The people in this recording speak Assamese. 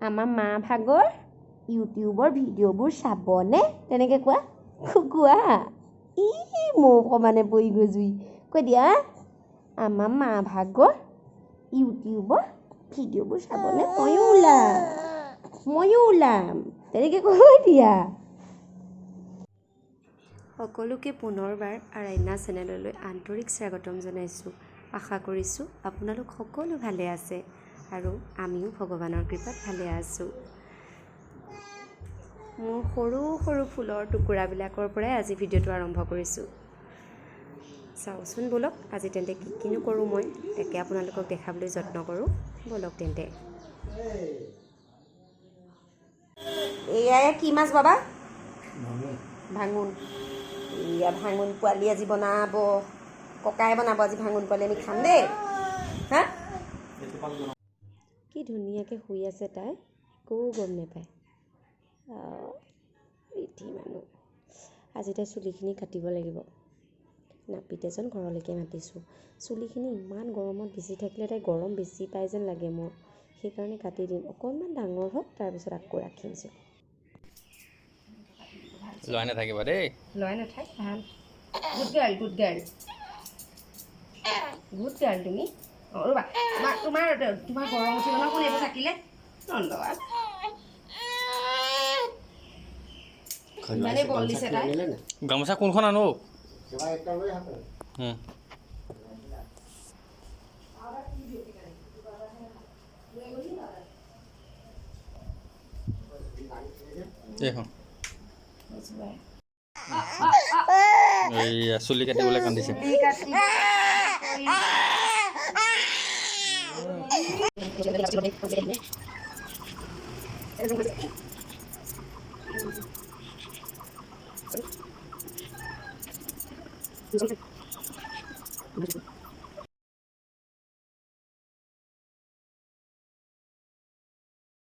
আমাৰ মা ভাগৰ ইউটিউবৰ ভিডিঅ'বোৰ চাবনে তেনেকৈ কোৱা কোৱা ই মোৰ সমানে বহি গৈ জুই কৈ দিয়া আমাৰ মা ভাগৰ ইউটিউবৰ ভিডিঅ'বোৰ চাবনে ময়ো ওলাম তেনেকৈ কৈ দিয়া। সকলোকে পুনৰবাৰ আৰাধ্যা চেনেললৈ আন্তৰিক স্বাগতম জনাইছোঁ। আশা কৰিছোঁ আপোনালোক সকলো ভালে আছে আৰু আমিও ভগৱানৰ কৃপাত ভালে আছোঁ। মোৰ সৰু সৰু ফুলৰ টুকুৰাবিলাকৰ পৰাই আজি ভিডিঅ'টো আৰম্ভ কৰিছোঁ। চাওঁচোন ব'লক আজি তেন্তে কিনো কৰোঁ মই তাকে আপোনালোকক দেখাবলৈ যত্ন কৰোঁ ব'লক তেন্তে। এয়াই কি মাছ বাবা? ভাঙোন। এয়া ভাঙোন পোৱালি আজি বনাব, ককাই বনাব আজি ভাঙোন পোৱালি আমি খাম দেই। হা কি ধুনীয়াকৈ শুই আছে তাই একো গম নাপায়। ৰিধি মানুহ আজি তাই চুলিখিনি কাটিব লাগিব। নাপিত এজন ঘৰলৈকে মাতিছোঁ। চুলিখিনি ইমান গৰমত বেছি থাকিলে তাই গৰম বেছি পায় যেন লাগে মোৰ, সেইকাৰণে কাটি দিম। অকণমান ডাঙৰ হওক তাৰপিছত আকৌ ৰাখিম চুলি। লয় নাথাকিবা দেই। লয় নাথাক ভাল। গুড গাৰ্ল তুমি। অঁ ৰ'বা তোমাৰ গৰম উঠিব ন কোন এইবোৰ থাকিলে নল'বা। ইমানেই বল দিছে তাই। গামোচা কোনখন আনো? এইখন এইয়া চুলি কাটিবলৈ কান্দিছে।